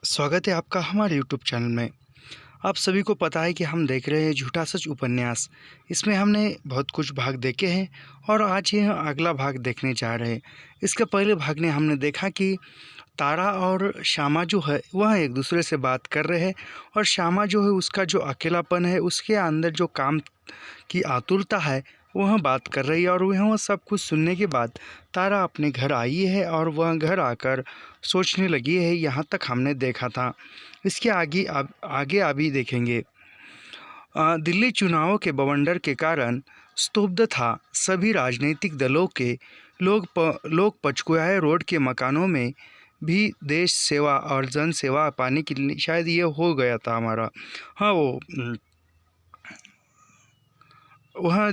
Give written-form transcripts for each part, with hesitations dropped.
स्वागत है आपका हमारे यूट्यूब चैनल में। आप सभी को पता है कि हम देख रहे हैं झूठा सच उपन्यास। इसमें हमने बहुत कुछ भाग देखे हैं और आज ये अगला भाग देखने जा रहे हैं। इसके पहले भाग में हमने देखा कि तारा और श्यामा जो है वह एक दूसरे से बात कर रहे हैं और श्यामा जो है उसका जो अकेलापन है, उसके अंदर जो काम की आतुरता है वह बात कर रही है। और वह सब कुछ सुनने के बाद तारा अपने घर आई है और वह घर आकर सोचने लगी है। यहाँ तक हमने देखा था। इसके आगे अभी देखेंगे। दिल्ली चुनावों के बवंडर के कारण स्तब्ध था। सभी राजनीतिक दलों के लोग पचकुआए रोड के मकानों में भी देश सेवा और जन सेवा पाने के लिए शायद ये हो गया था हमारा। हाँ, वहाँ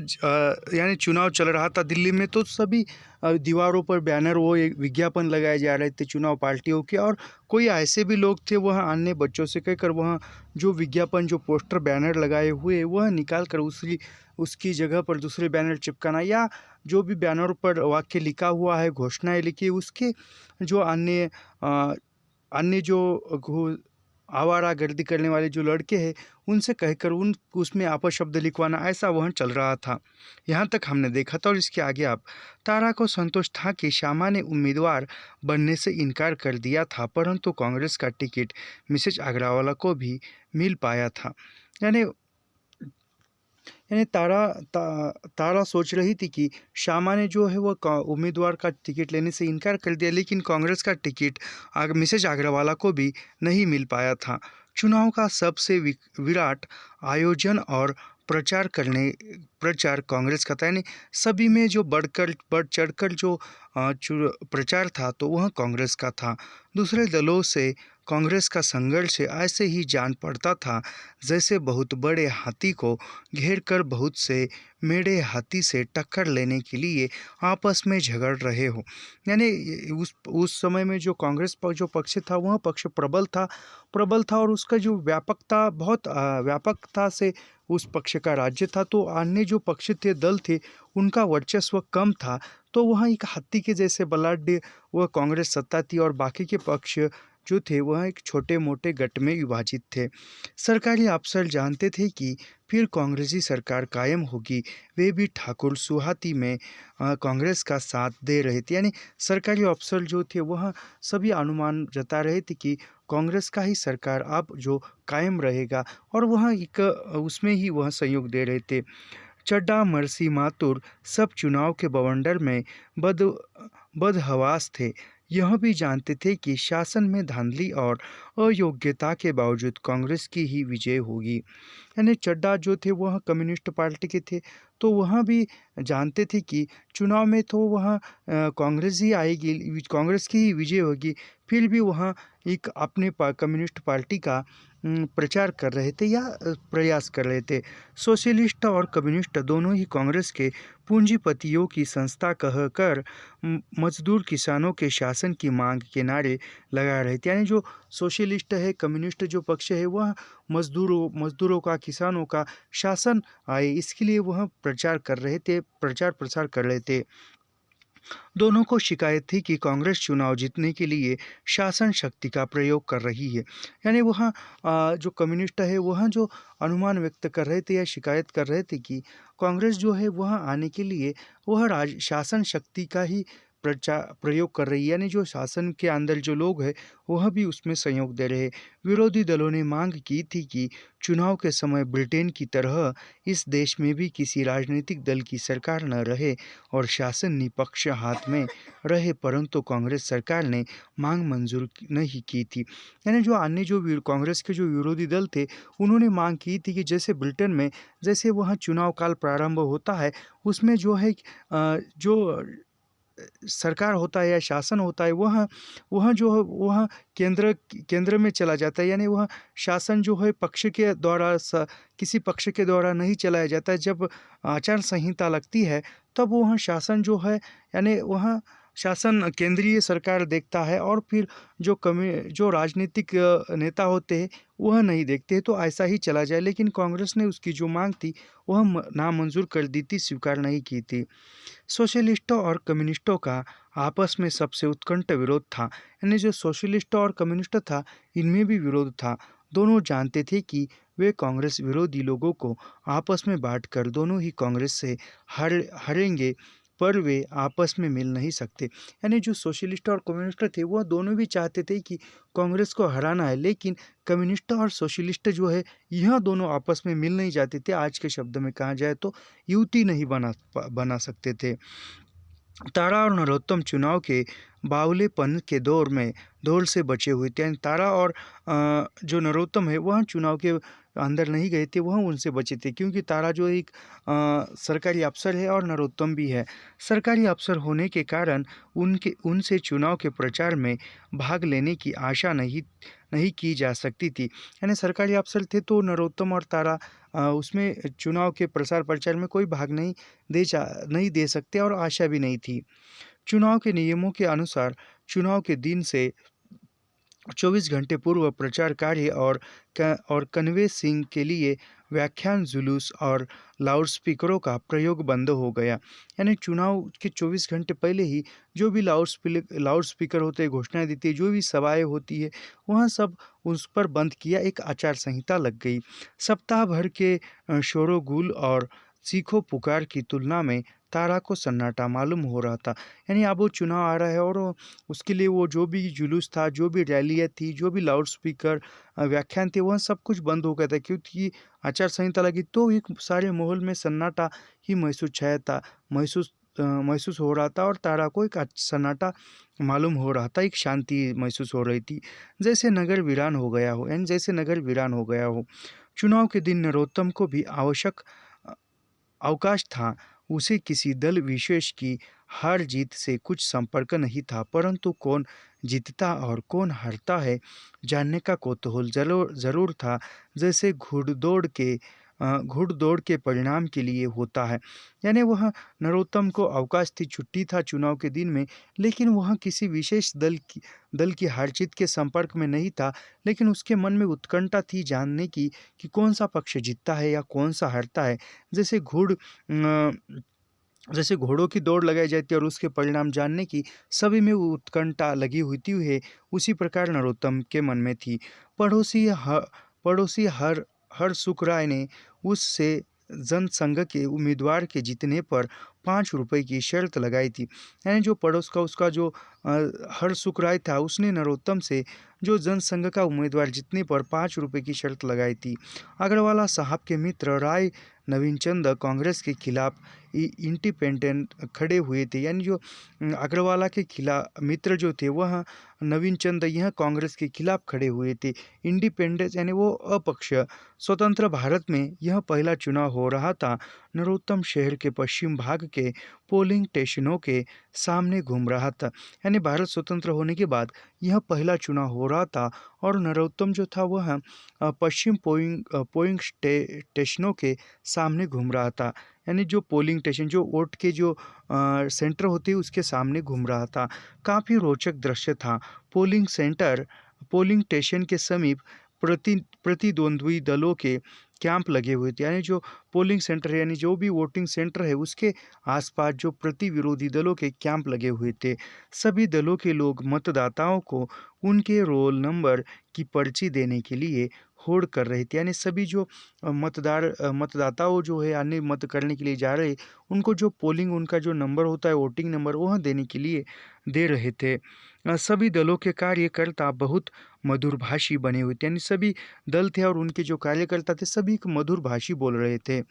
यानी चुनाव चल रहा था दिल्ली में, तो सभी दीवारों पर बैनर वो एक विज्ञापन लगाए जा रहे थे चुनाव पार्टियों के। और कोई ऐसे भी लोग थे वहाँ अन्य बच्चों से कहकर वहाँ जो विज्ञापन जो पोस्टर बैनर लगाए हुए वह निकाल कर उसकी जगह पर दूसरे बैनर चिपकाना, या जो भी बैनर पर वाक्य लिखा हुआ है, घोषणाएँ लिखी, उसके जो अन्य जो आवारागर्दी करने वाले जो लड़के हैं उनसे कहकर उसमें अपशब्द लिखवाना, ऐसा वह चल रहा था। यहाँ तक हमने देखा था। और इसके आगे आप तारा को संतोष था कि श्यामा ने उम्मीदवार बनने से इनकार कर दिया था, परंतु कांग्रेस का टिकट मिसेज अग्रवाल को भी मिल पाया था। यानी यानी तारा सोच रही थी कि श्यामा ने जो है वो उम्मीदवार का टिकट लेने से इनकार कर दिया, लेकिन कांग्रेस का टिकट मिसेज अग्रवाल को भी नहीं मिल पाया था। चुनाव का सबसे विराट आयोजन और प्रचार कांग्रेस का था। यानी सभी में जो बढ़ चढ़कर जो प्रचार था तो वह कांग्रेस का था। दूसरे दलों से कांग्रेस का संघर्ष ऐसे ही जान पड़ता था जैसे बहुत बड़े हाथी को घेर कर बहुत से मेढ़े हाथी से टक्कर लेने के लिए आपस में झगड़ रहे हो। यानी उस समय में जो कांग्रेस जो पक्ष था वह पक्ष प्रबल था और उसका जो बहुत व्यापकता से उस पक्ष का राज्य था। तो अन्य जो पक्ष थे, दल थे, उनका वर्चस्व कम था। तो वहाँ एक हाथी के जैसे बलाढ्य वह कांग्रेस सत्ता थी और बाकी के पक्ष जो थे वह एक छोटे मोटे गट में विभाजित थे। सरकारी अफसर जानते थे कि फिर कांग्रेसी सरकार कायम होगी। वे भी ठाकुर सुहाती में कांग्रेस का साथ दे रहे थे। यानी सरकारी अफसर जो थे वह सभी अनुमान जता रहे थे कि कांग्रेस का ही सरकार अब जो कायम रहेगा, और वह एक उसमें ही वह सहयोग दे रहे थे। चड्ढा, मरसी, माथुर सब चुनाव के बवंडर में बदहवास थे। यह भी जानते थे कि शासन में धांधली और अयोग्यता के बावजूद कांग्रेस की ही विजय होगी। यानी चड्ढा जो थे वह कम्युनिस्ट पार्टी के थे, तो वह भी जानते थे कि चुनाव में तो वह कांग्रेस ही आएगी, कांग्रेस की ही विजय होगी। फिर भी वह एक अपने कम्युनिस्ट पार्टी का प्रचार कर रहे थे या प्रयास कर रहे थे। सोशलिस्ट और कम्युनिस्ट दोनों ही कांग्रेस के पूंजीपतियों की संस्था कहकर मजदूर किसानों के शासन की मांग के नारे लगा रहे थे। यानी जो सोशलिस्ट है, कम्युनिस्ट जो पक्ष है, वह मजदूरों का, किसानों का शासन आए, इसके लिए वह प्रचार प्रसार कर रहे थे। दोनों को शिकायत थी कि कांग्रेस चुनाव जीतने के लिए शासन शक्ति का प्रयोग कर रही है। यानी वह जो कम्युनिस्ट है वह जो अनुमान व्यक्त कर रहे थे या शिकायत कर रहे थे कि कांग्रेस जो है वह आने के लिए वह शासन शक्ति का ही प्रयोग कर रही है। यानी जो शासन के अंदर जो लोग हैं वह भी उसमें सहयोग दे रहे हैं। विरोधी दलों ने मांग की थी कि चुनाव के समय ब्रिटेन की तरह इस देश में भी किसी राजनीतिक दल की सरकार न रहे और शासन निपक्ष हाथ में रहे, परंतु कांग्रेस सरकार ने मांग मंजूर नहीं की थी। यानी जो अन्य जो कांग्रेस के जो विरोधी दल थे उन्होंने मांग की थी कि जैसे ब्रिटेन में जैसे वहाँ चुनाव काल प्रारंभ होता है उसमें जो है जो सरकार होता है या शासन होता है वह जो है वह केंद्र में चला जाता है। यानी वह शासन जो है किसी पक्ष के द्वारा नहीं चलाया जाता है। जब आचार संहिता लगती है तब वह शासन जो है यानी वह शासन केंद्रीय सरकार देखता है और फिर जो राजनीतिक नेता होते हैं वह नहीं देखते, तो ऐसा ही चला जाए। लेकिन कांग्रेस ने उसकी जो मांग थी वह नामंजूर कर दी थी, स्वीकार नहीं की थी। सोशलिस्टों और कम्युनिस्टों का आपस में सबसे उत्कंठ विरोध था। यानी जो सोशलिस्ट और कम्युनिस्ट था, इनमें भी विरोध था। दोनों जानते थे कि वे कांग्रेस विरोधी लोगों को आपस में बांटकर दोनों ही कांग्रेस से हारेंगे, पर वे आपस में मिल नहीं सकते। यानी जो सोशलिस्ट और कम्युनिस्ट थे वह दोनों भी चाहते थे कि कांग्रेस को हराना है, लेकिन कम्युनिस्ट और सोशलिस्ट जो है यह दोनों आपस में मिल नहीं जाते थे। आज के शब्द में कहा जाए तो युति नहीं बना सकते थे। तारा और नरोत्तम चुनाव के बावलेपन के दौर से बचे हुए थे। तारा और जो नरोत्तम है वह चुनाव के अंदर नहीं गए थे, वह उनसे बचे थे, क्योंकि तारा जो एक सरकारी अफसर है और नरोत्तम भी है। सरकारी अफसर होने के कारण उनसे चुनाव के प्रचार में भाग लेने की आशा नहीं की जा सकती थी। यानी सरकारी अफसर थे तो नरोत्तम और तारा उसमें चुनाव के प्रसार प्रचार में कोई भाग नहीं दे सकते और आशा भी नहीं थी। चुनाव के नियमों के अनुसार चुनाव के दिन से 24 घंटे पूर्व प्रचार कार्य और कन्वेंसिंग के लिए व्याख्यान, जुलूस और लाउडस्पीकरों का प्रयोग बंद हो गया। यानी चुनाव के 24 घंटे पहले ही जो भी लाउडस्पीकर होते हैं, घोषणाएं देती है, जो भी सभाएं होती है, वह सब उस पर बंद किया। एक आचार संहिता लग गई। सप्ताह भर के शोरगुल और चीखों पुकार की तुलना में तारा को सन्नाटा मालूम हो रहा था। यानी अब वो चुनाव आ रहा है और उसके लिए वो जो भी जुलूस था, जो भी रैलियाँ थी, जो भी लाउडस्पीकर व्याख्यान थे, वह सब कुछ बंद हो गया था, क्योंकि आचार संहिता लगी। तो एक सारे माहौल में सन्नाटा ही महसूस हो रहा था और तारा को एक सन्नाटा मालूम हो रहा था, एक शांति महसूस हो रही थी, जैसे नगर वीरान हो गया हो। यानी जैसे नगर वीरान हो गया हो। चुनाव के दिन नरोत्तम को भी आवश्यक अवकाश था। उसे किसी दल विशेष की हार जीत से कुछ संपर्क नहीं था, परंतु कौन जीतता और कौन हारता है जानने का कौतूहल जरूर था, जैसे घुड़दौड़ के परिणाम के लिए होता है। यानी वह नरोत्तम को अवकाश थी, छुट्टी था चुनाव के दिन में, लेकिन वह किसी विशेष दल की हार जीत के संपर्क में नहीं था, लेकिन उसके मन में उत्कंठा थी जानने की कि कौन सा पक्ष जीतता है या कौन सा हारता है। जैसे घोड़ों की दौड़ लगाई जाती है और उसके परिणाम जानने की सभी में उत्कंठा लगी हुई है, उसी प्रकार नरोत्तम के मन में थी। पड़ोसी हर सुख राय ने उससे जनसंघ के उम्मीदवार के जीतने पर 5 रुपए की शर्त लगाई थी। यानी जो पड़ोस का उसका जो हर सुख राय था, उसने नरोत्तम से जो जनसंघ का उम्मीदवार जीतने पर 5 रुपए की शर्त लगाई थी। अग्रवाला साहब के मित्र राय नवीनचंद कांग्रेस के खिलाफ इंडिपेंडेंट खड़े हुए थे। यानी जो अग्रवाला के खिलाफ मित्र जो थे वह नवीनचंद यह कांग्रेस के खिलाफ खड़े हुए थे। इंडिपेंडेंस यानी वो अपक्ष। स्वतंत्र भारत में यह पहला चुनाव हो रहा था। नरोत्तम शहर के पश्चिम भाग के पोलिंग स्टेशनों के सामने घूम रहा था। यानी भारत स्वतंत्र होने के बाद यह पहला चुनाव हो रहा था और नरोत्तम जो था वह पश्चिम पोलिंग स्टेशनों के सामने घूम रहा था। यानी जो पोलिंग स्टेशन, जो वोट के जो सेंटर होते हैं, उसके सामने घूम रहा था। काफ़ी रोचक दृश्य था। पोलिंग स्टेशन के समीप प्रतिद्वंद्वी दलों के कैंप लगे हुए थे। यानी जो पोलिंग सेंटर है, यानी जो भी वोटिंग सेंटर है, उसके आसपास जो विरोधी दलों के कैंप लगे हुए थे। सभी दलों के लोग मतदाताओं को उनके रोल नंबर की पर्ची देने के लिए होड़ कर रहे थे। यानी सभी जो मतदाताओं जो है आने मत करने के लिए जा रहे, उनको जो पोलिंग उनका जो नंबर होता है, वोटिंग नंबर, वह देने के लिए दे रहे थे। सभी दलों के कार्यकर्ता बहुत मधुरभाषी बने हुए थे। यानी सभी दल थे और उनके जो कार्यकर्ता थे सभी मधुर भाषी बोल रहे थे।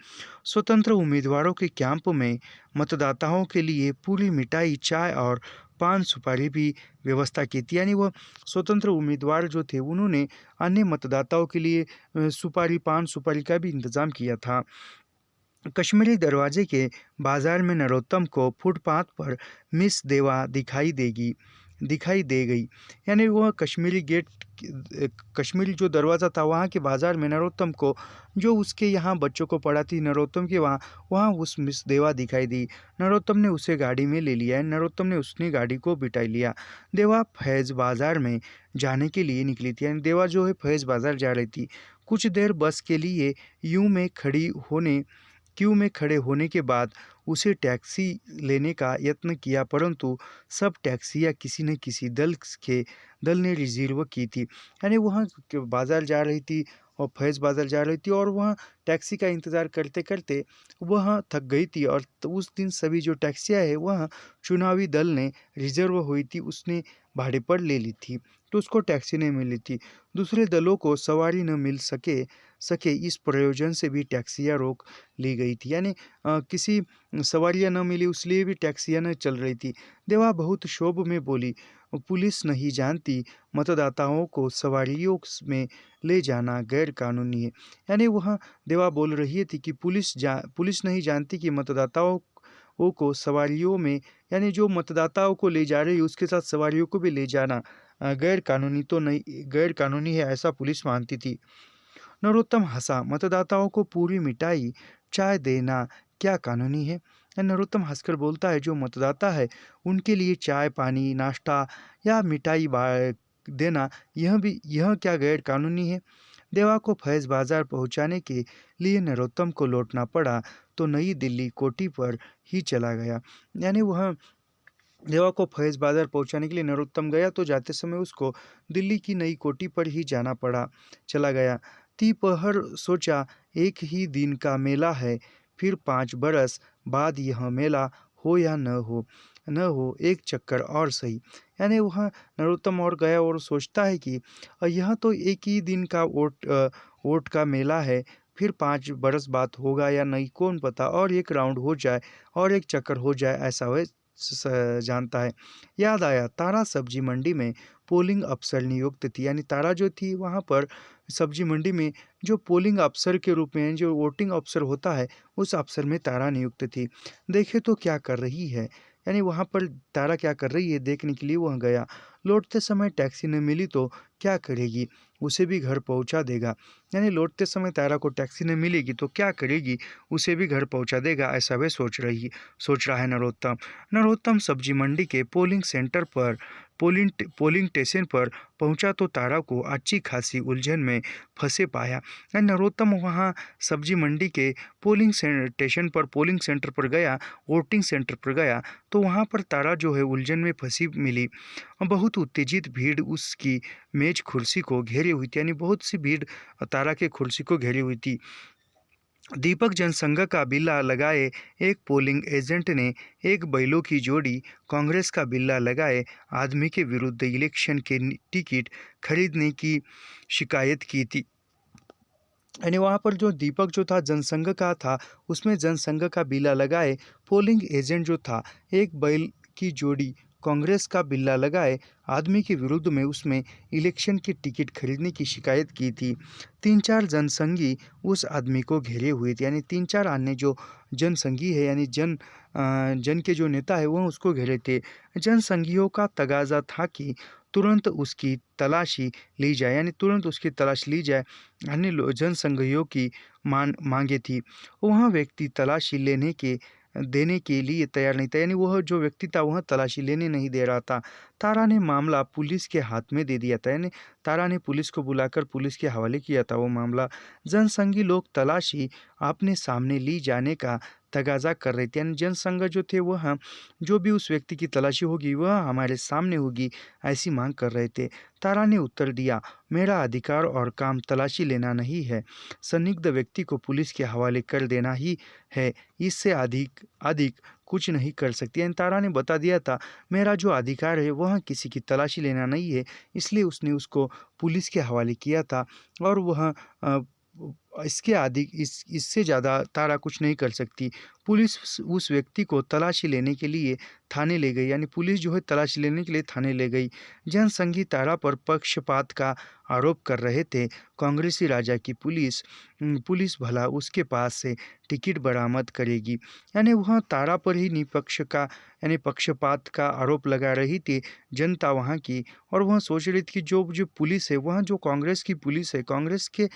स्वतंत्र उम्मीदवारों के कैंप में मतदाताओं के लिए पूरी मिठाई, चाय और पान सुपारी भी व्यवस्था की थी। यानी वह स्वतंत्र उम्मीदवार जो थे उन्होंने अन्य मतदाताओं के लिए पान सुपारी का भी इंतजाम किया था। कश्मीरी दरवाजे के बाजार में नरोत्तम को फुटपाथ पर मिस देवा दिखाई देगी। दिखाई दे गई। यानी वह कश्मीरी जो दरवाज़ा था वहाँ के बाज़ार में नरोत्तम को, जो उसके यहाँ बच्चों को पढ़ाती नरोत्तम के वहाँ वहाँ उस मिस देवा दिखाई दी। नरोत्तम ने उसे गाड़ी में ले लिया। नरोत्तम ने उसने गाड़ी को बिठा लिया। देवा फैज़ बाज़ार में जाने के लिए निकली थी। यानी देवा जो है फैज़ बाज़ार जा रही थी। कुछ देर बस के लिए क्यू में खड़े होने के बाद उसे टैक्सी लेने का यत्न किया, परंतु सब टैक्सियाँ किसी न किसी दल ने रिज़र्व की थी। यानी वहाँ बाज़ार जा रही थी और फैज़ बाज़ार जा रही थी और वहाँ टैक्सी का इंतज़ार करते-करते वह थक गई थी। और उस दिन सभी जो टैक्सियाँ हैं वह चुनावी दल ने रिज़र्व हुई थी, उसने भाड़े पर ले ली थी, तो उसको टैक्सी नहीं मिली थी। दूसरे दलों को सवारी न मिल सके इस प्रयोजन से भी टैक्सियाँ रोक ली गई थी। यानी किसी सवारियाँ न मिली इसलिए भी टैक्सियाँ न चल रही थी। देवा बहुत क्षोभ में बोली, पुलिस नहीं जानती मतदाताओं को सवारियों में ले जाना गैर कानूनी है। यानी वह देवा बोल रही थी कि पुलिस नहीं जानती कि मतदाताओं को सवारियों में, यानी जो मतदाताओं को ले जा रही है उसके साथ सवारियों को भी ले जाना गैर कानूनी है, ऐसा पुलिस मानती थी। नरोत्तम हंसा, मतदाताओं को पूरी मिठाई चाय देना क्या कानूनी है? नरोत्तम हंसकर बोलता है, जो मतदाता है उनके लिए चाय पानी नाश्ता या मिठाई देना यह क्या गैर कानूनी है? देवा को फैज़ बाज़ार पहुंचाने के लिए नरोत्तम को लौटना पड़ा तो नई दिल्ली कोठी पर ही चला गया। यानी वह देवा को फैज़ बाज़ार पहुंचाने के लिए नरोत्तम गया तो जाते समय उसको दिल्ली की नई कोठी पर ही चला गया। तिपहर सोचा, एक ही दिन का मेला है, फिर 5 बरस बाद यह मेला हो या न हो एक चक्कर और सही। यानी वह नरोत्तम और गया और सोचता है कि यह तो एक ही दिन का वोट का मेला है, फिर 5 बरस बाद होगा या नहीं कौन पता, और एक राउंड हो जाए और एक चक्कर हो जाए, ऐसा वह जानता है। याद आया, तारा सब्जी मंडी में पोलिंग अफसर नियुक्त थी। यानी तारा जो थी वहाँ पर सब्जी मंडी में जो पोलिंग अफसर के रूप में जो वोटिंग अफसर होता है उस अफसर में तारा नियुक्त थी। देखे तो क्या कर रही है, यानी वहाँ पर तारा क्या कर रही है देखने के लिए वह गया। लौटते समय टैक्सी न मिली तो क्या करेगी, उसे भी घर पहुँचा देगा। यानी लौटते समय तारा को टैक्सी न मिलेगी तो क्या करेगी, उसे भी घर पहुँचा देगा, ऐसा वह सोच रहा है नरोत्तम सब्जी मंडी के पोलिंग स्टेशन पर पहुंचा तो तारा को अच्छी खासी उलझन में फंसे पाया। नरोत्तम वहां सब्जी मंडी के पोलिंग सेंटर पर गया, वोटिंग सेंटर पर गया तो वहां पर तारा जो है उलझन में फंसी मिली। बहुत उत्तेजित भीड़ उसकी मेज कुर्सी को घेरे हुई थी। यानी बहुत सी भीड़ तारा के कुर्सी को घेरी हुई थी। दीपक जनसंघ का बिल्ला लगाए एक पोलिंग एजेंट ने एक बैलों की जोड़ी कांग्रेस का बिल्ला लगाए आदमी के विरुद्ध इलेक्शन के टिकट खरीदने की शिकायत की थी। यानी वहाँ पर जो दीपक जो था जनसंघ का था, उसमें जनसंघ का बिल्ला लगाए पोलिंग एजेंट जो था एक बैल की जोड़ी कांग्रेस का बिल्ला लगाए आदमी के विरुद्ध में उसमें इलेक्शन की टिकट खरीदने की शिकायत की थी। 3-4 जनसंघी उस आदमी को घेरे हुए थे। यानी 3-4 अन्य जो जनसंघी है, यानी जन के जो नेता है वह उसको घेरे थे। जनसंघियों का तगाजा था कि तुरंत उसकी तलाशी ली जाए, यानी तुरंत उसकी तलाश ली जाए। अन्य जनसंघियों की मांगे थी। वह व्यक्ति तलाशी देने के लिए तैयार नहीं था। यानी वह जो व्यक्ति था वह तलाशी लेने नहीं दे रहा था। तारा ने मामला पुलिस के हाथ में दे दिया था। यानी तारा ने पुलिस को बुलाकर पुलिस के हवाले किया था वो मामला। जनसंघी लोग तलाशी अपने सामने ली जाने का तगाजा कर रहे थे। यानी जनसंघ जो थे वह जो भी उस व्यक्ति की तलाशी होगी वह हमारे सामने होगी, ऐसी मांग कर रहे थे। तारा ने उत्तर दिया, मेरा अधिकार और काम तलाशी लेना नहीं है, संदिग्ध व्यक्ति को पुलिस के हवाले कर देना ही है, इससे अधिक कुछ नहीं कर सकती। यानी तारा ने बता दिया था मेरा जो अधिकार है वह किसी की तलाशी लेना नहीं है, इसलिए उसने उसको पुलिस के हवाले किया था और वह इसके आदि इससे ज़्यादा तारा कुछ नहीं कर सकती। पुलिस उस व्यक्ति को तलाशी लेने के लिए थाने ले गई, यानी पुलिस जो है तलाशी लेने के लिए थाने ले गई। जनसंघी तारा पर पक्षपात का आरोप कर रहे थे कांग्रेसी राजा की पुलिस भला उसके पास से टिकट बरामद करेगी। यानी वह तारा पर ही निपक्ष का यानी पक्षपात का आरोप लगा रही थी जनता वहाँ की, और वह सोच रही थी कि जो जो पुलिस है वह जो कांग्रेस की पुलिस है, कांग्रेस के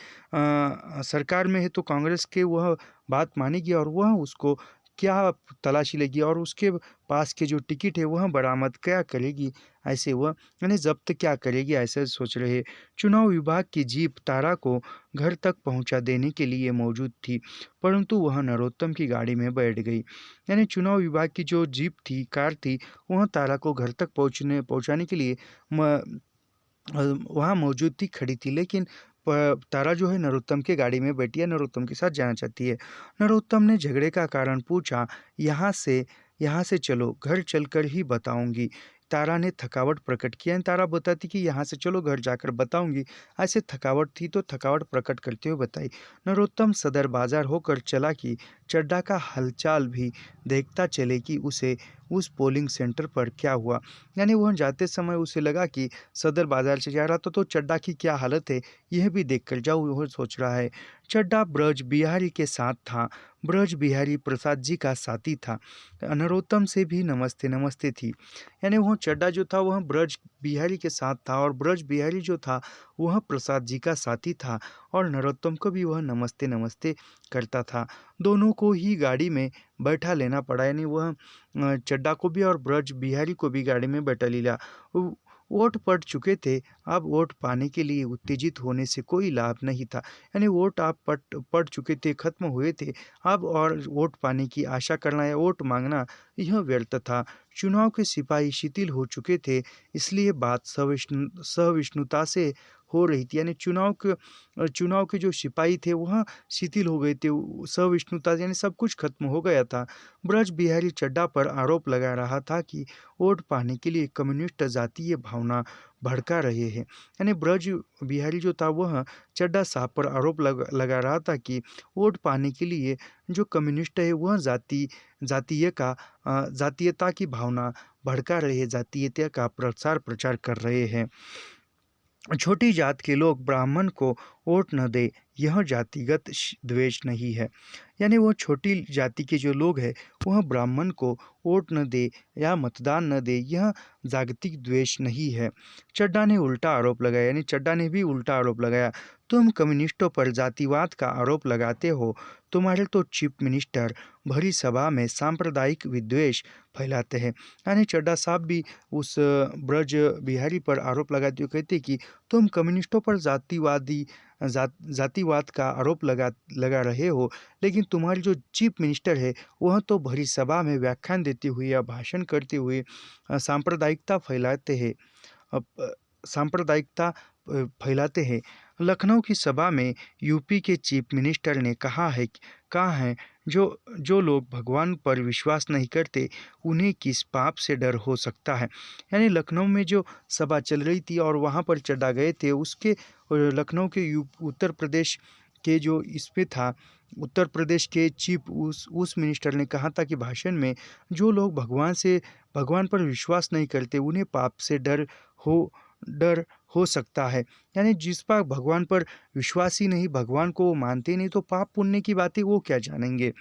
सरकार में है, तो कांग्रेस के वह बात मानेगी और वह उसको क्या तलाशी लेगी और उसके पास के जो टिकट है वह बरामद क्या करेगी, ऐसे वह यानी जब्त क्या करेगी, ऐसे सोच रहे। चुनाव विभाग की जीप तारा को घर तक पहुंचा देने के लिए मौजूद थी, परंतु वह नरोत्तम की गाड़ी में बैठ गई। यानी चुनाव विभाग की जो जीप थी, कार थी, वह तारा को घर तक पहुंचाने के लिए वहाँ मौजूद थी, खड़ी थी, लेकिन तारा जो है नरोत्तम के गाड़ी में बैठी है, नरोत्तम के साथ जाना चाहती है। नरोत्तम ने झगड़े का कारण पूछा, यहाँ से चलो, घर चलकर ही बताऊंगी। तारा ने थकावट प्रकट किया। तारा बताती कि यहाँ से चलो, घर जाकर बताऊंगी। ऐसे थकावट थी तो थकावट प्रकट करते हुए बताई। नरोत्तम सदर बाजार होकर चला कि चड्ढा का हालचाल भी देखता चले कि उसे उस पोलिंग सेंटर पर क्या हुआ। यानी वह जाते समय उसे लगा कि सदर बाजार से जा रहा था तो चड्ढा की क्या हालत है यह भी देख कर जाऊँ, वह सोच रहा है। चड्ढा ब्रज बिहारी के साथ था। ब्रज बिहारी प्रसाद जी का साथी था। नरोत्तम से भी नमस्ते नमस्ते थी। यानी वह चड्ढा जो था वह ब्रज बिहारी के साथ था, और ब्रज बिहारी जो था वह प्रसाद जी का साथी था, और नरोत्तम को भी वह नमस्ते नमस्ते करता था। दोनों को ही गाड़ी में बैठा लेना पड़ा, यानी वह चड्ढा को भी और ब्रज बिहारी को भी गाड़ी में बैठा लिया। वोट पड़ चुके थे, अब वोट पाने के लिए उत्तेजित होने से कोई लाभ नहीं था। यानी वोट आप पड़ चुके थे, खत्म हुए थे, अब और वोट पाने की आशा करना या वोट मांगना यह व्यर्थ था। चुनाव के सिपाही शिथिल हो चुके थे, इसलिए बात सहिष्णुता से हो रही थी। यानी चुनाव के जो सिपाही थे वह शिथिल हो गए थे, सहिष्णुता यानी सब कुछ खत्म हो गया था। ब्रज बिहारी चड्ढा पर आरोप लगा रहा था कि वोट पाने के लिए कम्युनिस्ट जातीय भावना भड़का रहे हैं। यानी ब्रज बिहारी जो था वह चड्ढा साहब पर आरोप लगा रहा था कि वोट पाने के लिए जो कम्युनिस्ट है वह जातीयता की भावना भड़का रहे हैं, जातीयता का प्रचार कर रहे हैं। छोटी जात के लोग ब्राह्मण को वोट न दे, यह जातिगत द्वेष नहीं है। यानी वो छोटी जाति के जो लोग हैं वह ब्राह्मण को वोट न दे या मतदान न दे, यह जागतिक द्वेष नहीं है। चड्ढा ने उल्टा आरोप लगाया, यानी चड्ढा ने भी उल्टा आरोप लगाया। तुम कम्युनिस्टों पर जातिवाद का आरोप लगाते हो, तुम्हारे तो चीफ मिनिस्टर भरी सभा में सांप्रदायिक विद्वेष फैलाते हैं। यानी चड्ढा साहब भी उस ब्रज बिहारी पर आरोप लगाते हुए कहते कि तुम कम्युनिस्टों पर जातिवाद का आरोप लगा रहे हो, लेकिन तुम्हारी जो चीफ मिनिस्टर है वह तो भरी सभा में व्याख्यान देते हुए या भाषण करते हुए सांप्रदायिकता फैलाते हैं। लखनऊ की सभा में यूपी के चीफ मिनिस्टर ने कहा है जो लोग भगवान पर विश्वास नहीं करते उन्हें किस पाप से डर हो सकता है। यानी लखनऊ में जो सभा चल रही थी और वहाँ पर चड्ढा गए थे, उसके लखनऊ के उत्तर प्रदेश के जो इसमें था, उत्तर प्रदेश के चीफ उस मिनिस्टर ने कहा था कि भाषण में, जो लोग भगवान पर विश्वास नहीं करते उन्हें पाप से डर हो सकता है। यानी जिस पर भगवान पर विश्वास ही नहीं, भगवान को वो मानते नहीं, तो पाप पुण्य की बातें वो क्या जानेंगे।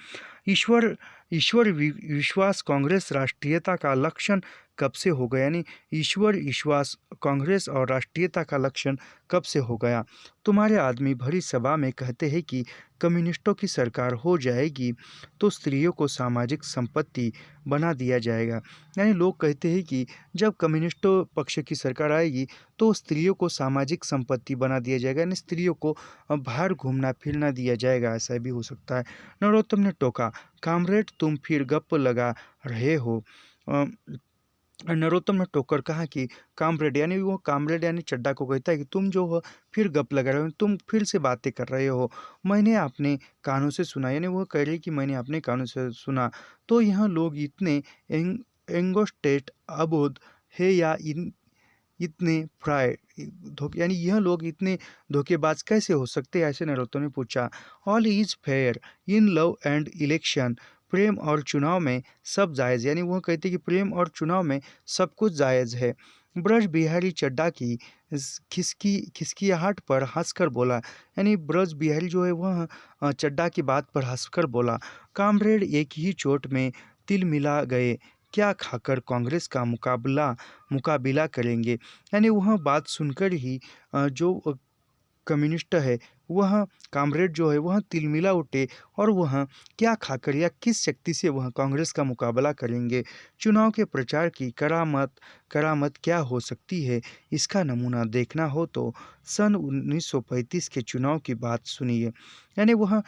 ईश्वर विश्वास कांग्रेस राष्ट्रीयता का लक्षण कब से हो गया, यानी ईश्वर विश्वास कांग्रेस और राष्ट्रीयता का लक्षण कब से हो गया। तुम्हारे आदमी भरी सभा में कहते हैं कि कम्युनिस्टों की सरकार हो जाएगी तो स्त्रियों को सामाजिक संपत्ति बना दिया जाएगा। यानी लोग कहते हैं कि जब कम्युनिस्टों पक्ष की सरकार आएगी तो स्त्रियों को सामाजिक संपत्ति बना दिया जाएगा, यानी स्त्रियों को बाहर घूमना फिरना दिया जाएगा, ऐसा भी हो सकता है। नरोत्तम ने टोका, कामरेड तुम फिर गप लगा रहे हो। नरोत्तम ने टोकर कहा कि कामरेड यानी चड्ढा को कहता है कि तुम जो हो फिर गप लगा रहे हो, तुम फिर से बातें कर रहे हो, मैंने अपने कानों से सुना। यानी वो कह रही कि मैंने अपने कानों से सुना। तो यह लोग इतने एंगोस्टेट अबोध है या इतने फ्राय धोखे यानी यह लोग इतने धोखेबाज कैसे हो सकते हैं, ऐसे नरोत्तम ने पूछा। All is fair in love and election, प्रेम और चुनाव में सब जायज़, यानी वह कहते हैं कि प्रेम और चुनाव में सब कुछ जायज़ है। ब्रज बिहारी चड्ढा की खिसकियाहट पर हंसकर बोला, यानी ब्रज बिहारी जो है वह चड्ढा की बात पर हंसकर बोला, कामरेड एक ही चोट में तिल मिला गए, क्या खाकर कांग्रेस का मुकाबिला करेंगे। यानी वह बात सुनकर ही जो कम्युनिस्ट है वह कामरेड जो है वह तिलमिला उठे और वह क्या खाकर या किस शक्ति से वह कांग्रेस का मुकाबला करेंगे। चुनाव के प्रचार की करामत क्या हो सकती है, इसका नमूना देखना हो तो सन 1935 के चुनाव की बात सुनिए। यानी वह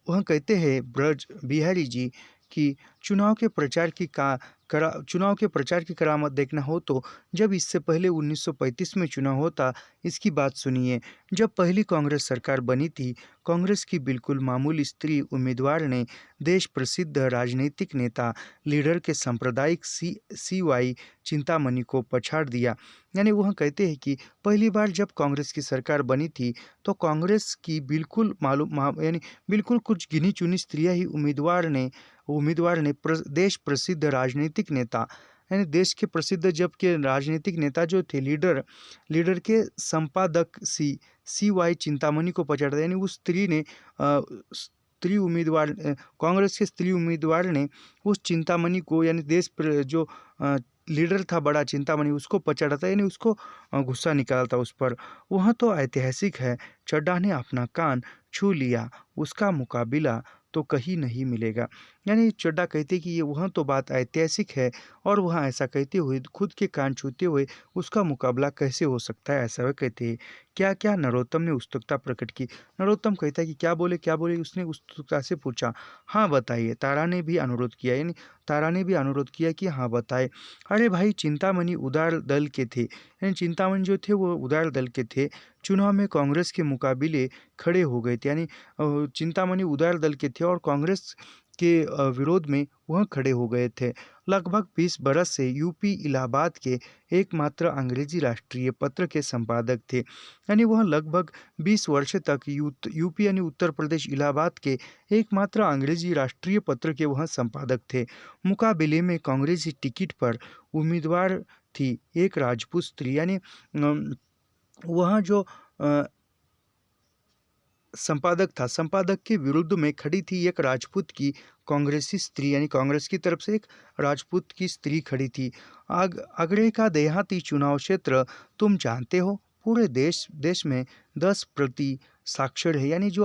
कहते हैं ब्रज बिहारी जी कि चुनाव के प्रचार की करामत देखना हो तो जब इससे पहले 1935 में चुनाव होता, इसकी बात सुनिए। जब पहली कांग्रेस सरकार बनी थी, कांग्रेस की बिल्कुल मामूली स्त्री उम्मीदवार ने देश प्रसिद्ध राजनीतिक नेता लीडर के सांप्रदायिक CY चिंतामणि को पछाड़ दिया। यानी वह कहते हैं कि पहली बार जब कांग्रेस की सरकार बनी थी तो कांग्रेस की यानी बिल्कुल कुछ गिनी चुनी स्त्रियां ही उम्मीदवार ने देश प्रसिद्ध राजनीतिक नेता, यानी देश के प्रसिद्ध जब के राजनीतिक नेता जो थे लीडर के संपादक CY चिंतामणि को पछाड़ा था। यानी उस स्त्री ने कांग्रेस के स्त्री उम्मीदवार ने उस चिंतामणि को, यानी जो लीडर था बड़ा चिंतामणि, उसको पछाड़ा था, यानी उसको गुस्सा निकाला था उस पर। वह तो ऐतिहासिक है, चड्ढा ने अपना कान छू लिया, उसका मुकाबिला तो कहीं नहीं मिलेगा। यानी चड्ढा कहते कि ये वह तो बात ऐतिहासिक है और वह ऐसा कहते हुए खुद के कान छूते हुए उसका मुकाबला कैसे हो सकता है, ऐसा वह कहते हैं। क्या क्या नरोत्तम ने उत्सुकता प्रकट की। नरोत्तम कहता है कि क्या बोले, उसने उत्सुकता से पूछा। हाँ बताइए, तारा ने भी अनुरोध किया, यानी तारा ने भी अनुरोध किया कि हाँ बताए। अरे भाई, चिंतामणि उदार दल के थे, यानी चिंतामणि जो थे वो उदार दल के थे, चुनाव में कांग्रेस के मुकाबले खड़े हो गए थे। यानी चिंतामणि उदार दल के थे और कांग्रेस के विरोध में वह खड़े हो गए थे। लगभग 20 बरस से यूपी इलाहाबाद के एकमात्र अंग्रेजी राष्ट्रीय पत्र के संपादक थे। यानी वह लगभग 20 वर्ष तक यूपी यानी उत्तर प्रदेश इलाहाबाद के एकमात्र अंग्रेजी राष्ट्रीय पत्र के वह संपादक थे। मुकाबले में कांग्रेसी टिकट पर उम्मीदवार थी एक राजपूत स्त्री, यानी वह जो संपादक के विरुद्ध में खड़ी थी एक राजपूत की कांग्रेसी स्त्री, यानी कांग्रेस की तरफ से एक राजपूत की स्त्री खड़ी थी। आगरे का देहाती चुनाव क्षेत्र तुम जानते हो, पूरे देश में 10% साक्षर है। यानी जो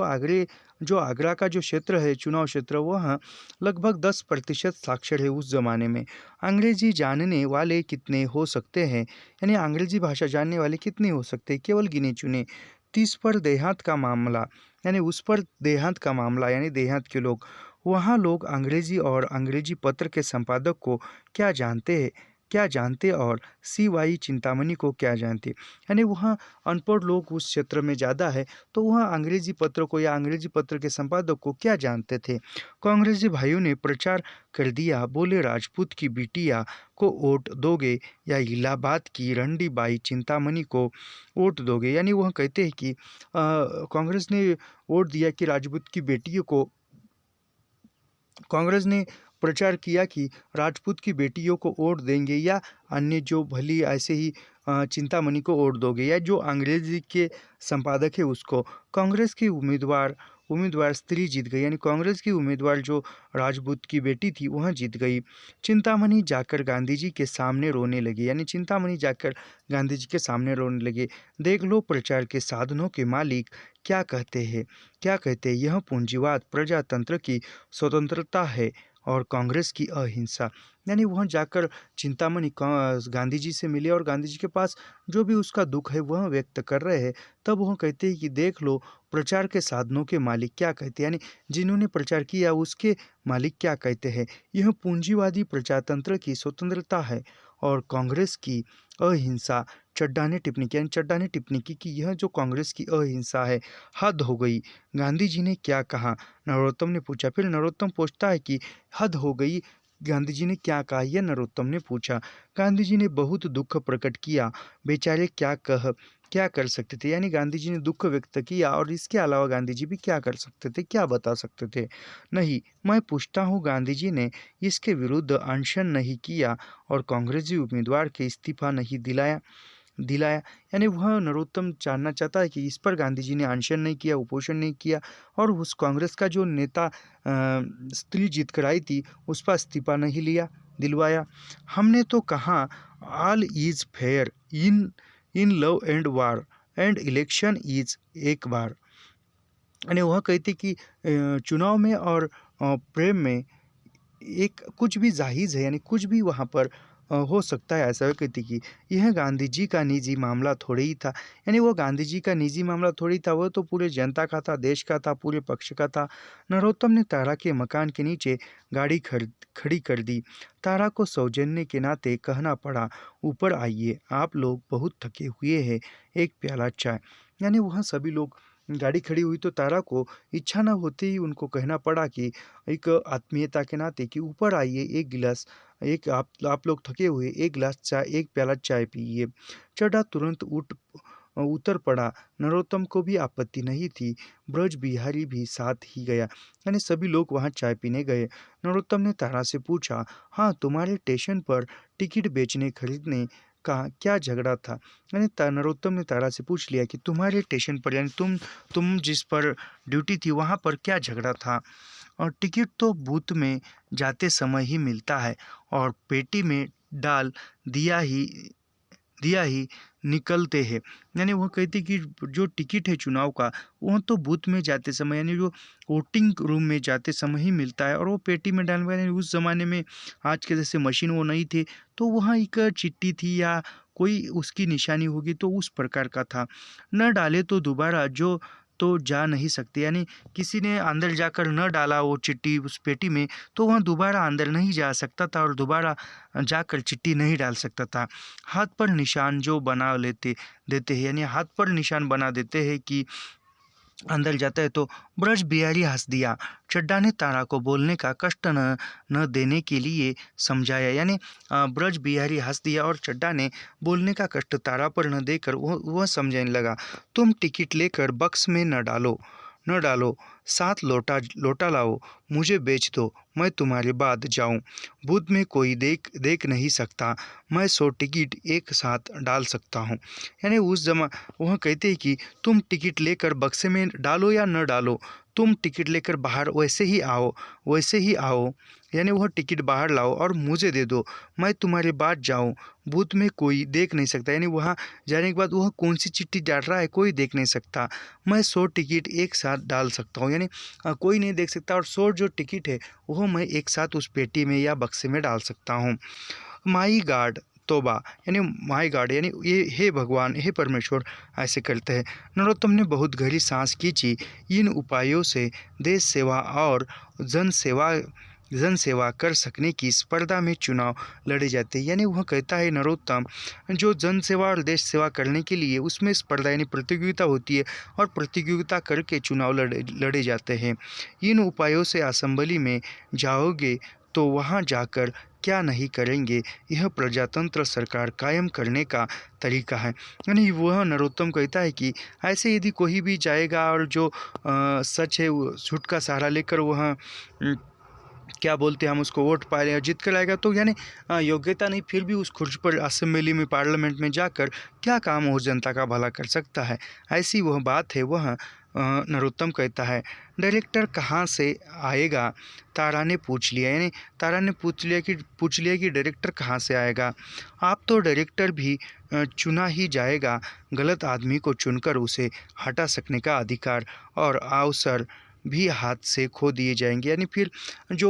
आगरा का जो क्षेत्र है चुनाव क्षेत्र, वह लगभग 10% साक्षर है उस जमाने में। अंग्रेजी जानने वाले कितने हो सकते हैं, यानी अंग्रेजी भाषा जानने वाले कितने हो सकते हैं, केवल गिने चुने। 30 पर देहात का मामला, यानी उस पर देहात का मामला, यानी देहात के लोग, वहाँ लोग अंग्रेजी और अंग्रेजी पत्र के संपादक को क्या जानते और CY चिंतामणि को क्या जानते। यानी वहाँ अनपढ़ लोग उस क्षेत्र में ज़्यादा है, तो वह अंग्रेजी पत्र को या अंग्रेजी पत्र के संपादक को क्या जानते थे। कांग्रेसी भाइयों ने प्रचार कर दिया, बोले राजपूत की बिटिया को वोट दोगे या इलाहाबाद की रंडी बाई चिंतामणि को वोट दोगे। यानी वह कहते हैं कि कांग्रेस ने वोट दिया कि राजपूत की बेटियों को, कांग्रेस ने प्रचार किया कि राजपूत की बेटियों को वोट देंगे या अन्य जो भली ऐसे ही चिंतामणि को वोट दोगे, या जो अंग्रेजी के संपादक है उसको। कांग्रेस की उम्मीदवार स्त्री जीत गई, यानी कांग्रेस की उम्मीदवार जो राजपूत की बेटी थी वह जीत गई। चिंतामणि जाकर गांधी जी के सामने रोने लगे, यानी चिंतामणि जाकर गांधी जी के सामने रोने लगे। देख लो प्रचार के साधनों के मालिक क्या कहते हैं, यह पूंजीवाद प्रजातंत्र की स्वतंत्रता है और कांग्रेस की अहिंसा। यानी वह जाकर चिंतामणि गांधी जी से मिले और गांधी जी के पास जो भी उसका दुख है वह व्यक्त कर रहे हैं। तब वह कहते हैं कि देख लो प्रचार के साधनों के मालिक क्या कहते हैं, यानी जिन्होंने प्रचार किया उसके मालिक क्या कहते हैं। यह पूंजीवादी प्रजातंत्र की स्वतंत्रता है और कांग्रेस की अहिंसा। चड्ढा ने टिप्पणी की कि यह जो कांग्रेस की अहिंसा है, हद हो गई। गांधी जी ने क्या कहा, नरोत्तम ने पूछा। फिर नरोत्तम पूछता है कि हद हो गई, गांधी जी ने क्या कहा, यह नरोत्तम ने पूछा। गांधी जी ने बहुत दुख प्रकट किया। बेचारे क्या कर सकते थे, यानी गांधी जी ने दुख व्यक्त किया और इसके अलावा गांधी जी भी क्या कर सकते थे, क्या बता सकते थे। नहीं, मैं पूछता हूँ, गांधी जी ने इसके विरुद्ध अनशन नहीं किया और कांग्रेसी उम्मीदवार के इस्तीफा नहीं दिलाया। यानी वह नरोत्तम जानना चाहता है कि इस पर गांधी जी ने अनशन नहीं किया, उपोषण नहीं किया और उस कांग्रेस का जो नेता स्त्री जीत कर आई थी उस पर इस्तीफा नहीं दिलवाया। हमने तो कहा all is fair in in love and war and election is एक बार। यानी वह कहती कि चुनाव में और प्रेम में एक कुछ भी जायज़ है, यानी कुछ भी वहाँ पर हो सकता है, ऐसा कहती कि यह गांधी जी का निजी मामला थोड़ी ही था। यानी वो गांधी जी का निजी मामला थोड़ी था, वो तो पूरे जनता का था, देश का था, पूरे पक्ष का था। नरोत्तम ने तारा के मकान के नीचे गाड़ी खड़ी कर दी। तारा को सौजन्य के नाते कहना पड़ा, ऊपर आइए, आप लोग बहुत थके हुए हैं, एक प्याला चाय। यानी वहाँ सभी लोग, गाड़ी खड़ी हुई तो तारा को इच्छा न होते ही उनको कहना पड़ा कि एक आत्मीयता के नाते कि ऊपर आइए, एक गिलास, एक आप लोग थके हुए, एक गिलास चाय, एक प्याला चाय पीजिए। चड्ढा तुरंत उतर पड़ा। नरोत्तम को भी आपत्ति नहीं थी। ब्रज बिहारी भी साथ ही गया, यानी सभी लोग वहाँ चाय पीने गए। नरोत्तम ने तारा से पूछा, हाँ, तुम्हारे स्टेशन पर टिकट बेचने खरीदने का क्या झगड़ा था। यानी नरोत्तम ने तारा से पूछ लिया कि तुम्हारे स्टेशन पर, यानी तुम जिस पर ड्यूटी थी वहाँ पर क्या झगड़ा था। और टिकट तो बूथ में जाते समय ही मिलता है और पेटी में डाल दिया ही दिया ही निकलते हैं। यानी वो कहती कि जो टिकट है चुनाव का, वह तो बूथ में जाते समय, यानी जो वोटिंग रूम में जाते समय ही मिलता है और वो पेटी में डालने, यानी उस ज़माने में आज के जैसे मशीन वो नहीं थे, तो वहाँ एक चिट्ठी थी या कोई उसकी निशानी होगी, तो उस प्रकार का था। न डाले तो दोबारा जो तो जा नहीं सकते, यानी किसी ने अंदर जाकर न डाला वो चिट्ठी उस पेटी में, तो वह दोबारा अंदर नहीं जा सकता था और दोबारा जाकर चिट्ठी नहीं डाल सकता था। हाथ पर निशान जो बना देते हैं, यानी हाथ पर निशान बना देते हैं कि अंदर जाता है, तो ब्रज बिहारी हंस दिया। चड्ढा ने तारा को बोलने का कष्ट न देने के लिए समझाया। यानी ब्रज बिहारी हंस दिया और चड्ढा ने बोलने का कष्ट तारा पर न देकर वह समझाने लगा। तुम टिकट लेकर बक्स में न डालो, साथ लोटा लाओ, मुझे बेच दो, मैं तुम्हारे बाद जाऊं। बूथ में कोई देख नहीं सकता, मैं 100 टिकट एक साथ डाल सकता हूं। यानी वह कहते हैं कि तुम टिकट लेकर बक्से में डालो या न डालो, तुम टिकट लेकर बाहर वैसे ही आओ, यानी वह टिकट बाहर लाओ और मुझे दे दो, मैं तुम्हारे बाद जाऊं। बूथ में कोई देख नहीं सकता, यानी वहाँ जाने के बाद वह कौन सी चिट्ठी डाल रहा है कोई देख नहीं सकता। मैं 100 टिकट एक साथ डाल सकता हूँ, यानी कोई नहीं देख सकता और 100 जो टिकट है वो मैं एक साथ उस पेटी में या बक्से में डाल सकता हूँ। माई गॉड, तौबा, यानी माई गॉड, यानी ये हे भगवान, हे परमेश्वर, ऐसे करते हैं। नरोत्तम ने बहुत गहरी सांस खींची। इन उपायों से देश सेवा और जन सेवा कर सकने की स्पर्धा में चुनाव लड़े जाते हैं। यानी वह कहता है नरोत्तम, जो जन सेवा और देश सेवा करने के लिए उसमें स्पर्धा यानी प्रतियोगिता होती है और प्रतियोगिता करके चुनाव लड़े जाते हैं। इन उपायों से असेंबली में जाओगे तो वहाँ जाकर क्या नहीं करेंगे, यह प्रजातंत्र सरकार कायम करने का तरीका है। यानी वह नरोत्तम कहता है कि ऐसे यदि कोई भी जाएगा और जो सच है वो झूठ का सहारा लेकर वह क्या बोलते हैं हम उसको वोट पा लें और जीत कर आएगा, तो यानी योग्यता नहीं फिर भी उस कुर्सी पर असेंबली में पार्लियामेंट में जाकर क्या काम और जनता का भला कर सकता है, ऐसी वह बात है। वह नरोत्तम कहता है, डायरेक्टर कहाँ से आएगा, तारा ने पूछ लिया। यानी तारा ने पूछ लिया कि डायरेक्टर कहाँ से आएगा। आप तो डायरेक्टर भी चुना ही जाएगा, गलत आदमी को चुनकर उसे हटा सकने का अधिकार और अवसर भी हाथ से खो दिए जाएंगे। यानी फिर जो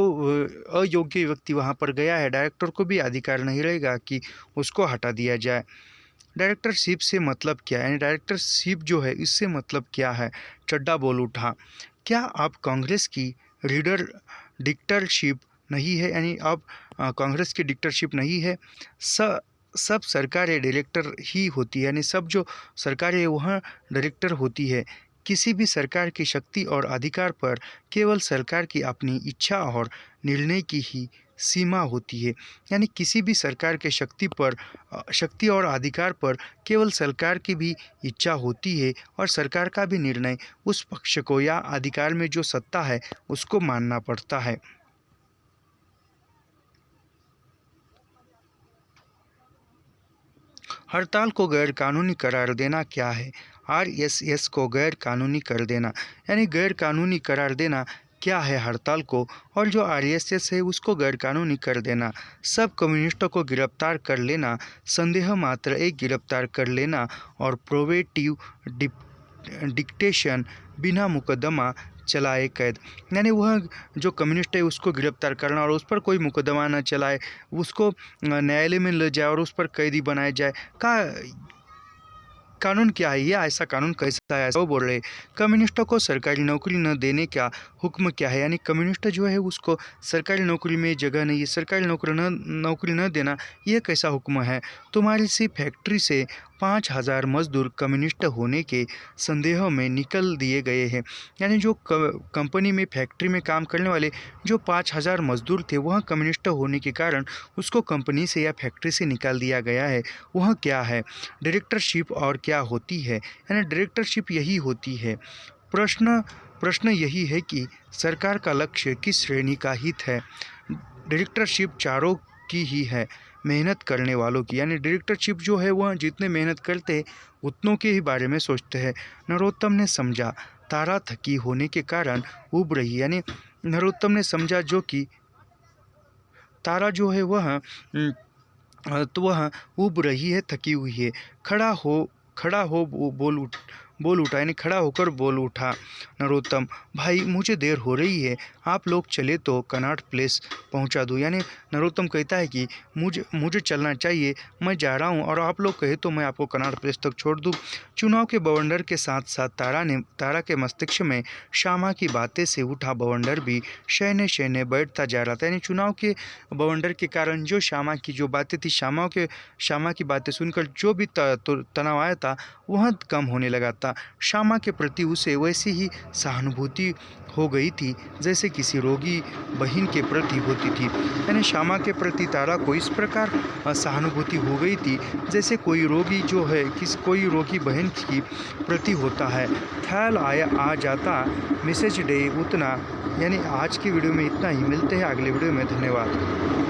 अयोग्य व्यक्ति वहाँ पर गया है, डायरेक्टर को भी अधिकार नहीं रहेगा कि उसको हटा दिया जाए। डायरेक्टरशिप से मतलब क्या है, यानी डायरेक्टरशिप जो है इससे मतलब क्या है। चड्ढा बोल उठा, क्या आप कांग्रेस की रीडर डिक्टरशिप नहीं है, यानी अब कांग्रेस की डिक्टरशिप नहीं है। सब सरकारें डायरेक्टर ही होती है, यानी सब जो सरकारें है वहाँ डायरेक्टर होती है। किसी भी सरकार की शक्ति और अधिकार पर केवल सरकार की अपनी इच्छा और निर्णय की ही सीमा होती है। यानी किसी भी सरकार के शक्ति और अधिकार पर केवल सरकार की भी इच्छा होती है और सरकार का भी निर्णय उस पक्ष को या अधिकार में जो सत्ता है उसको मानना पड़ता है। हड़ताल को गैर कानूनी करार देना क्या है? आरएसएस को गैर कानूनी कर देना, यानी गैर कानूनी करार देना क्या है हड़ताल को, और जो आरएसएस है उसको गैर कानूनी कर देना। सब कम्युनिस्टों को गिरफ्तार कर लेना, संदेह मात्र एक गिरफ्तार कर लेना और प्रोवेटिव डिक्टेशन बिना मुकदमा चलाए कैद, यानी वह जो कम्युनिस्ट है उसको गिरफ्तार करना और उस पर कोई मुकदमा न चलाए, उसको न्यायालय में ले जाए और उस पर कैदी बनाया जाए का कानून क्या है? या ऐसा कानून कैसा है? वो बोल रहे कम्युनिस्टों को सरकारी नौकरी न देने का हुक्म क्या है? यानी कम्युनिस्ट जो है उसको सरकारी नौकरी में जगह नहीं है, सरकारी नौकरी न देना ये कैसा हुक्म है? तुम्हारी सी फैक्ट्री से 5,000 मजदूर कम्युनिस्ट होने के संदेह में निकल दिए गए हैं। यानी जो कंपनी में फैक्ट्री में काम करने वाले जो 5,000 मजदूर थे वह कम्युनिस्ट होने के कारण उसको कंपनी से या फैक्ट्री से निकाल दिया गया है। वह क्या है? डायरेक्टरशिप और क्या होती है? यानी डायरेक्टरशिप यही होती है। प्रश्न यही है कि सरकार का लक्ष्य किस श्रेणी का हित है? डायरेक्टरशिप चारों की ही है, मेहनत करने वालों की। यानी डायरेक्टरशिप जो है वह जितने मेहनत करते हैं उतनों के ही बारे में सोचते हैं। नरोत्तम ने समझा तारा थकी होने के कारण उब रही, यानी नरोत्तम ने समझा जो कि तारा जो है वह तो वह उब रही है, थकी हुई है। खड़ा हो बोल उठा, यानी खड़ा होकर बोल उठा नरोत्तम, भाई मुझे देर हो रही है, आप लोग चले तो कनॉट प्लेस पहुंचा दूं। यानी नरोत्तम कहता है कि मुझे चलना चाहिए, मैं जा रहा हूं और आप लोग कहे तो मैं आपको कनॉट प्लेस तक छोड़ दूं। चुनाव के बवंडर के साथ साथ तारा के मस्तिष्क में श्यामा की बातें से उठा बवंडर भी शयने बैठता जा रहा था। यानी चुनाव के बवंडर के कारण जो श्यामा की जो बातें थी, श्यामा की बातें सुनकर जो भी तनाव आया था वह कम होने लगा था। श्यामा के प्रति उसे वैसी ही सहानुभूति हो गई थी जैसे किसी रोगी बहन के प्रति होती थी। यानी श्यामा के प्रति तारा को इस प्रकार सहानुभूति हो गई थी जैसे कोई रोगी बहन की प्रति होता है। ख्याल आ जाता मैसेज डे उतना। यानी आज की वीडियो में इतना ही, मिलते हैं अगले वीडियो में। धन्यवाद।